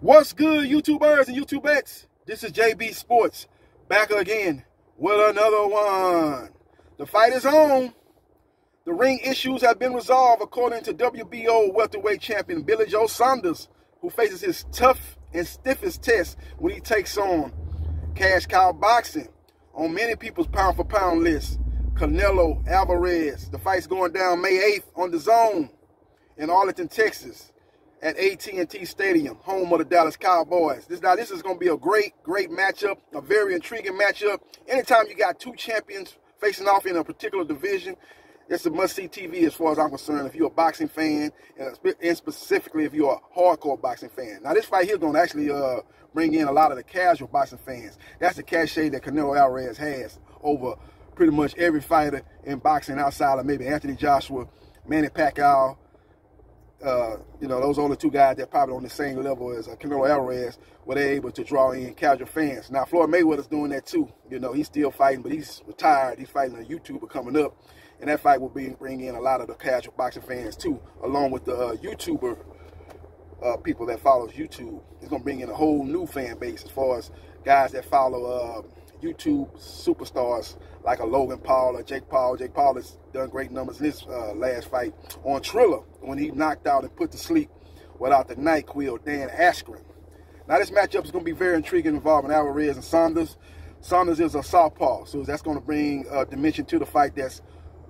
What's good, YouTubers and YouTubettes? This is JBsports back again with another one. The fight is on. The ring issues have been resolved according to WBO welterweight champion Billy Joe Saunders, who faces his tough and stiffest test when he takes on Cash Cow Boxing on many people's pound-for-pound list, Canelo Alvarez. The fight's going down May 8th on DAZN in Arlington, Texas, at AT&T Stadium, home of the Dallas Cowboys. This is going to be a great matchup, a very intriguing matchup. Anytime you got two champions facing off in a particular division, it's a must-see TV as far as I'm concerned, if you're a boxing fan, and specifically if you're a hardcore boxing fan. Now, this fight here is going to actually bring in a lot of the casual boxing fans. That's the cachet that Canelo Alvarez has over pretty much every fighter in boxing outside of maybe Anthony Joshua, Manny Pacquiao. Those are the two guys that probably on the same level as Canelo Alvarez, where they're able to draw in casual fans. Now, Floyd Mayweather's doing that too. He's still fighting, but he's retired. He's fighting a YouTuber coming up, and that fight will bring in a lot of the casual boxing fans too, along with the YouTuber people that follows YouTube. It's going to bring in a whole new fan base as far as guys that follow YouTube superstars like a Logan Paul or Jake Paul. Jake Paul has done great numbers in his last fight on Triller when he knocked out and put to sleep without the NyQuil Dan Askren. Now, this matchup is going to be very intriguing, involving Alvarez and Saunders. Saunders is a southpaw, so that's going to bring a dimension to the fight that's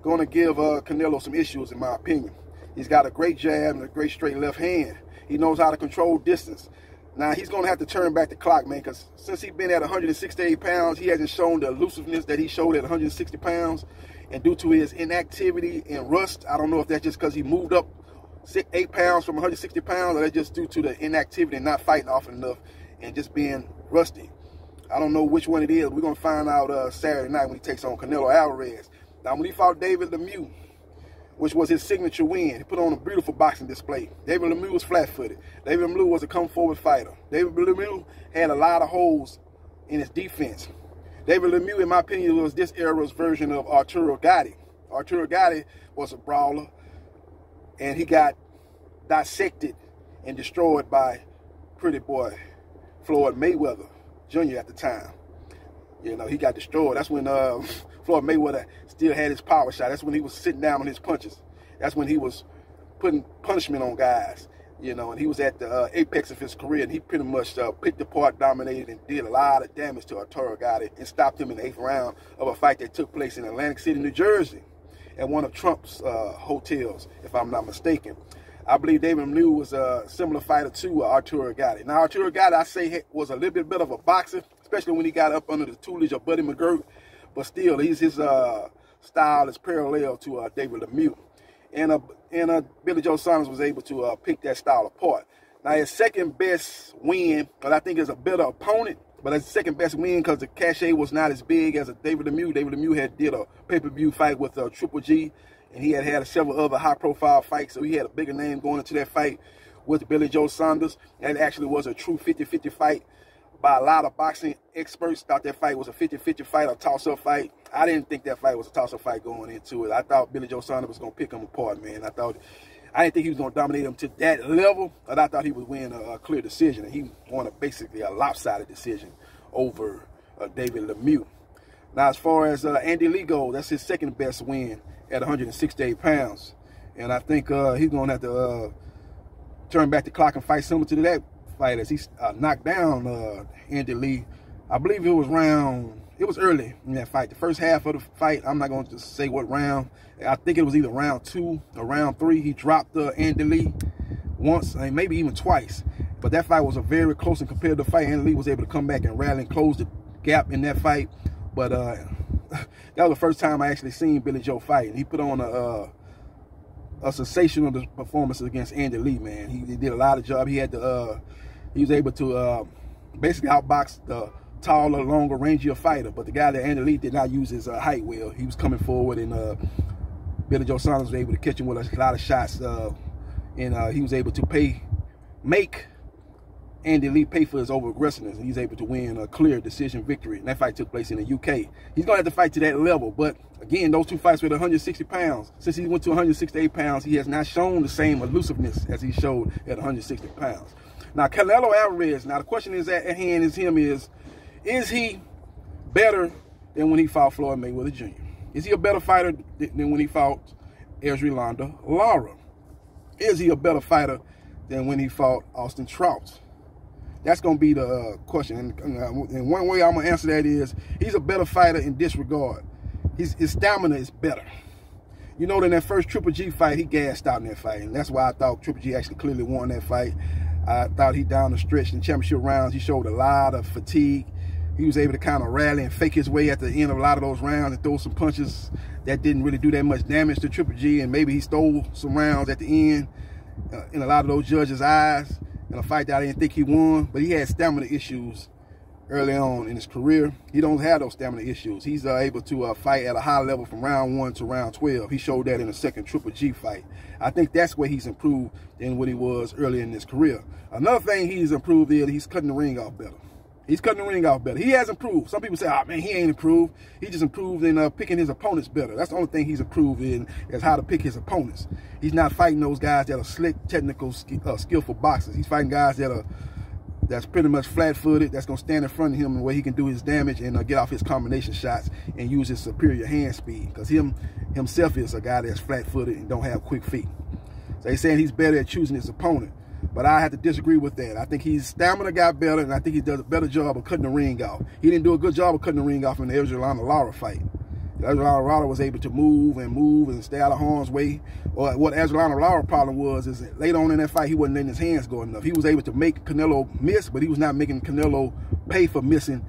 going to give Canelo some issues, in my opinion. He's got a great jab and a great straight left hand. He knows how to control distance. Now, he's going to have to turn back the clock, man, because since he's been at 168 pounds, he hasn't shown the elusiveness that he showed at 160 pounds. And due to his inactivity and rust, I don't know if that's just because he moved up 8 pounds from 160 pounds, or that's just due to the inactivity and not fighting often enough and just being rusty. I don't know which one it is. We're going to find out Saturday night when he takes on Canelo Alvarez. Now, when he fought David Lemieux, which was his signature win, he put on a beautiful boxing display. David Lemieux was flat-footed. David Lemieux was a come-forward fighter. David Lemieux had a lot of holes in his defense. David Lemieux, in my opinion, was this era's version of Arturo Gatti. Arturo Gatti was a brawler, and he got dissected and destroyed by pretty boy Floyd Mayweather Jr. at the time. He got destroyed. That's when Floyd Mayweather still had his power shot. That's when he was sitting down on his punches. That's when he was putting punishment on guys, and he was at the apex of his career, and he pretty much picked apart, dominated, and did a lot of damage to Arturo Gatti and stopped him in the 8th round of a fight that took place in Atlantic City, New Jersey, at one of Trump's hotels, if I'm not mistaken. I believe David Lemieux was a similar fighter to Arturo Gatti. Now, Arturo Gatti, I say, was a little bit better of a boxer, especially when he got up under the tutelage of Buddy McGirt. But still, his style is parallel to David Lemieux. And Billy Joe Saunders was able to pick that style apart. Now, his second best win, because I think is a better opponent, but his second best win because the cachet was not as big as a David Lemieux. David Lemieux did a pay-per-view fight with Triple G, and he had several other high-profile fights, so he had a bigger name going into that fight with Billy Joe Saunders. And it actually was a true 50-50 fight. By a lot of boxing experts, thought that fight was a 50-50 fight, a toss-up fight. I didn't think that fight was a toss-up fight going into it. I thought Billy Joe Saunders was going to pick him apart, man. I didn't think he was going to dominate him to that level, but I thought he would win a clear decision, and he won basically a lopsided decision over David Lemieux. Now, as far as Andy Lee goes, that's his second best win at 168 pounds, and I think he's going to have to turn back the clock and fight similar to that fight as he knocked down Andy Lee. I believe it was early in that fight. The first half of the fight, I'm not going to say what round. I think it was either round 2 or round 3. He dropped Andy Lee once, and maybe even twice. But that fight was a very close and competitive fight. Andy Lee was able to come back and rally and close the gap in that fight. But that was the first time I actually seen Billy Joe fight. And he put on a sensational performance against Andy Lee, man. He did a lot of job. He was able to basically outbox the taller, longer, rangier fighter. But the guy that Andy Lee did not use his height well. He was coming forward, and Billy Joe Saunders was able to catch him with a lot of shots, and he was able to make Andy Lee pay for his over-aggressiveness, and he's able to win a clear decision victory. And that fight took place in the UK. He's going to have to fight to that level, but again, those two fights were at 160 pounds. Since he went to 168 pounds, he has not shown the same elusiveness as he showed at 160 pounds. Now, Canelo Alvarez, now the question is at hand is he better than when he fought Floyd Mayweather Jr.? Is he a better fighter than when he fought Erzurumildo Lara? Is he a better fighter than when he fought Austin Trout? That's going to be the question. And one way I'm going to answer that is he's a better fighter in this regard. His stamina is better. You know, in that first Triple G fight, he gassed out in that fight. And that's why I thought Triple G actually clearly won that fight. I thought he down the stretch in championship rounds. He showed a lot of fatigue. He was able to kind of rally and fake his way at the end of a lot of those rounds and throw some punches that didn't really do that much damage to Triple G. And maybe he stole some rounds at the end in a lot of those judges' eyes in a fight that I didn't think he won. But he had stamina issues early on in his career. He don't have those stamina issues. He's able to fight at a high level from round 1 to round 12. He showed that in the second Triple G fight. I think that's where he's improved than what he was early in his career. Another thing he's improved is he's cutting the ring off better. He's cutting the ring off better. He has improved. Some people say, oh, man, he ain't improved. He just improved in picking his opponents better. That's the only thing he's improved in is how to pick his opponents. He's not fighting those guys that are slick, technical, skillful boxers. He's fighting guys that's pretty much flat-footed, that's going to stand in front of him and where he can do his damage and get off his combination shots and use his superior hand speed. Because himself is a guy that's flat-footed and don't have quick feet. So he's saying he's better at choosing his opponent. But I have to disagree with that. I think his stamina got better, and I think he does a better job of cutting the ring off. He didn't do a good job of cutting the ring off in the Erzurumildo Lara fight. Erzurumildo was able to move and stay out of harm's way. Or what Erzurumildo Lara problem was is that later on in that fight, he wasn't letting his hands go enough. He was able to make Canelo miss, but he was not making Canelo pay for missing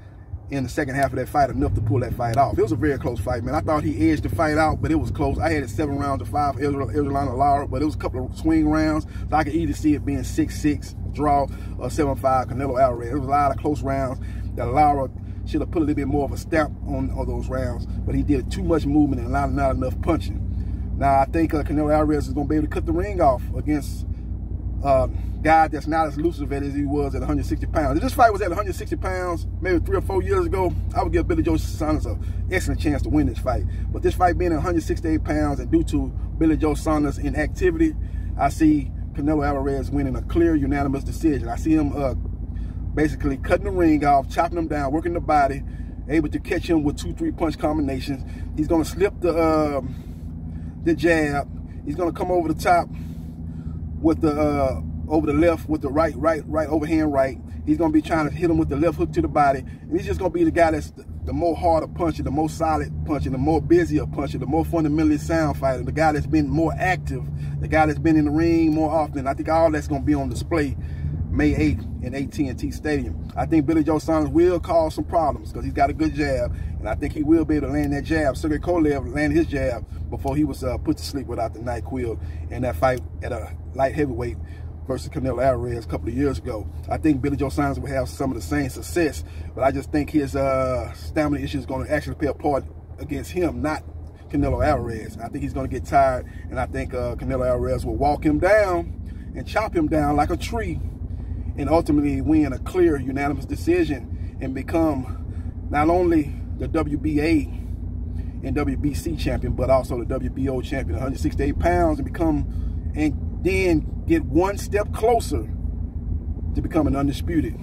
in the second half of that fight enough to pull that fight off. It was a very close fight, man. I thought he edged the fight out, but it was close. I had it 7 rounds to 5 Erzurumildo Lara, but it was a couple of swing rounds, so I could either see it being 6-6 draw or 7-5 Canelo Alvarez. It was a lot of close rounds that Lara should have put a little bit more of a stamp on those rounds, but he did too much movement and not enough punching. Now, I think Canelo Alvarez is going to be able to cut the ring off against a guy that's not as elusive as he was at 160 pounds. If this fight was at 160 pounds, maybe 3 or 4 years ago, I would give Billy Joe Saunders an excellent chance to win this fight. But this fight being at 168 pounds and due to Billy Joe Saunders' inactivity, I see Canelo Alvarez winning a clear, unanimous decision. I see him basically cutting the ring off, chopping him down, working the body, able to catch him with 2-3 punch combinations. He's going to slip the jab. He's going to come over the top with the over the left with the right overhand right. He's going to be trying to hit him with the left hook to the body. And he's just going to be the guy that's the more harder puncher, the more solid puncher, the more busier puncher, the more fundamentally sound fighter, the guy that's been more active, the guy that's been in the ring more often. I think all that's going to be on display May 8th in AT&T Stadium. I think Billy Joe Saunders will cause some problems because he's got a good jab, and I think he will be able to land that jab. Sergey Kovalev landed his jab before he was put to sleep without the NyQuil in that fight at a light heavyweight versus Canelo Alvarez a couple of years ago. I think Billy Joe Saunders will have some of the same success, but I just think his stamina issue is going to actually play a part against him, not Canelo Alvarez. I think he's going to get tired, and I think Canelo Alvarez will walk him down and chop him down like a tree and ultimately win a clear, unanimous decision and become not only the WBA and WBC champion, but also the WBO champion, 168 pounds, and then get one step closer to becoming undisputed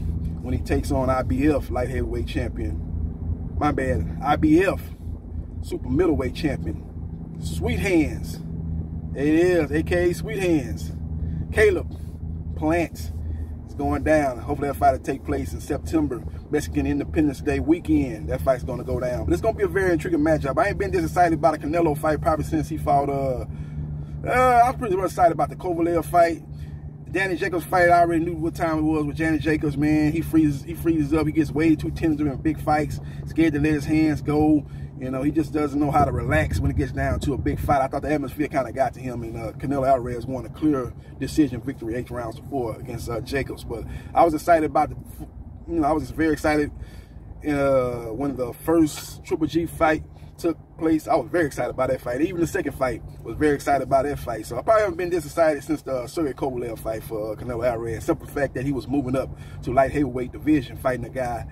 when he takes on IBF light heavyweight champion. My bad, IBF super middleweight champion. Sweet Hands. It is, aka Sweet Hands. Caleb Plant. Going down. Hopefully that fight will take place in September, Mexican Independence Day weekend. That fight's going to go down. But it's going to be a very intriguing matchup. I ain't been this excited about a Canelo fight probably since he fought, I was pretty much excited about the Kovalev fight. The Danny Jacobs fight, I already knew what time it was with Danny Jacobs, man. He freezes up. He gets way too tender in big fights, scared to let his hands go. You know, he just doesn't know how to relax when it gets down to a big fight. I thought the atmosphere kind of got to him, and Canelo Alvarez won a clear decision victory 8 rounds to 4 against Jacobs. But I was excited about I was just very excited when the first Triple G fight took place. I was very excited about that fight. Even the second fight was very excited about that fight. So I probably haven't been this excited since the Sergey Kovalev fight for Canelo Alvarez. Except for the fact that he was moving up to light heavyweight division, fighting a guy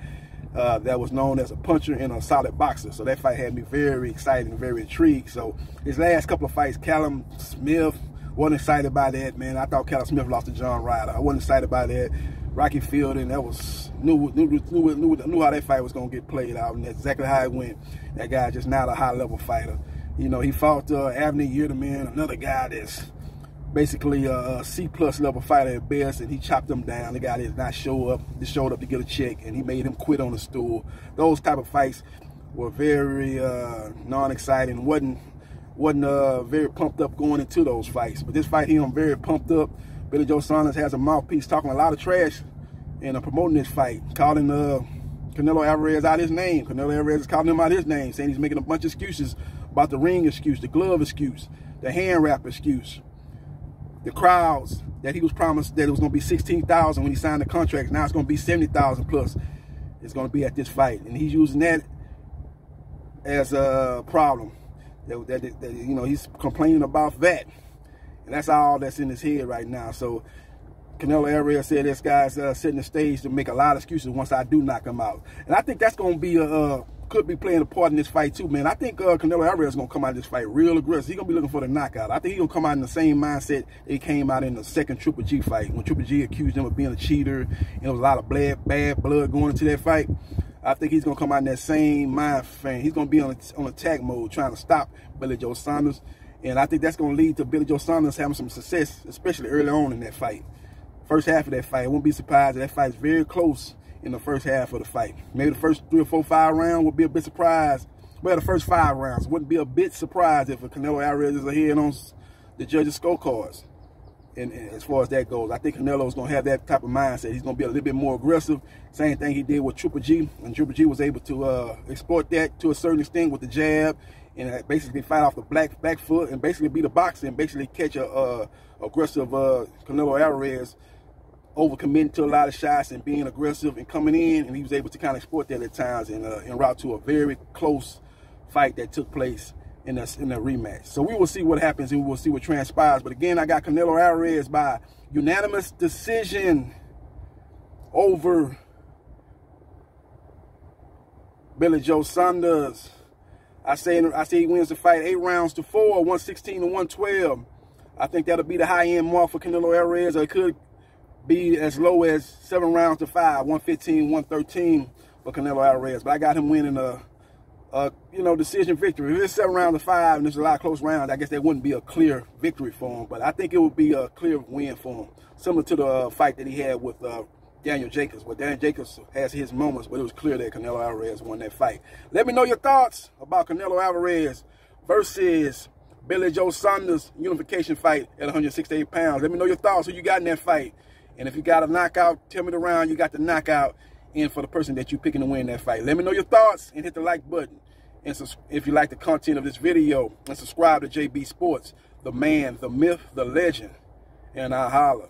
that was known as a puncher and a solid boxer. So that fight had me very excited and very intrigued. So his last couple of fights, Callum Smith, wasn't excited by that, man. I thought Callum Smith lost to John Ryder. I wasn't excited by that. Rocky Field, and that was knew how that fight was gonna get played out, and that's exactly how it went. That guy just not a high level fighter. You know, he fought Avni Yildirim, another guy that's basically a C+ level fighter at best, and he chopped him down. The guy did not show up. Just showed up to get a check, and he made him quit on the stool. Those type of fights were very non-exciting. wasn't very pumped up going into those fights. But this fight here, I'm very pumped up. Billy Joe Saunders has a mouthpiece talking a lot of trash and promoting this fight, calling Canelo Alvarez out his name. Canelo Alvarez is calling him out his name, saying he's making a bunch of excuses about the ring excuse, the glove excuse, the hand wrap excuse, the crowds that he was promised that it was going to be 16,000 when he signed the contract. Now it's going to be 70,000 plus. It's going to be at this fight, and he's using that as a problem. That you know, he's complaining about that, and that's all that's in his head right now. So Canelo Alvarez said this guy's setting the stage to make a lot of excuses once I do knock him out, and I think that's going to be could be playing a part in this fight too, man. I think Canelo Alvarez is going to come out of this fight real aggressive. He's going to be looking for the knockout. I think he's going to come out in the same mindset that he came out in the second Triple G fight, when Triple G accused him of being a cheater, and there was a lot of bad blood going into that fight. I think he's going to come out in that same mind frame. He's going to be on attack mode, trying to stop Billy Joe Saunders, and I think that's going to lead to Billy Joe Saunders having some success, especially early on in that fight. First half of that fight, I wouldn't be surprised if that fight's very close in the first half of the fight. Maybe the first 3 or 4, 5 rounds would be a bit surprised. Well, the first 5 rounds wouldn't be a bit surprised if Canelo Alvarez is ahead on the judges' scorecards. And as far as that goes, I think Canelo's going to have that type of mindset. He's going to be a little bit more aggressive. Same thing he did with Triple G. And Triple G was able to exploit that to a certain extent with the jab, and basically fight off the back foot and basically beat a boxer and basically catch a aggressive Canelo Alvarez overcommitting to a lot of shots and being aggressive and coming in, and he was able to kind of exploit that at times and en route to a very close fight that took place in the rematch. So we will see what happens, and we will see what transpires. But again, I got Canelo Alvarez by unanimous decision over Billy Joe Saunders. I say he wins the fight 8 rounds to 4, 116 to 112. I think that'll be the high-end mark for Canelo Alvarez, or it could be as low as 7 rounds to 5, 115, 113 for Canelo Alvarez. But I got him winning a decision victory. If it's 7 rounds to 5 and there's a lot of close rounds, I guess that wouldn't be a clear victory for him. But I think it would be a clear win for him, similar to the fight that he had with Daniel Jacobs. But Daniel Jacobs has his moments, but it was clear that Canelo Alvarez won that fight. Let me know your thoughts about Canelo Alvarez versus Billy Joe Saunders unification fight at 168 pounds. Let me know your thoughts, who you got in that fight. And if you got a knockout, tell me the round you got the knockout in for the person that you're picking to win that fight. Let me know your thoughts and hit the like button. And if you like the content of this video, and subscribe to JB Sports, the man, the myth, the legend. And I'll holla.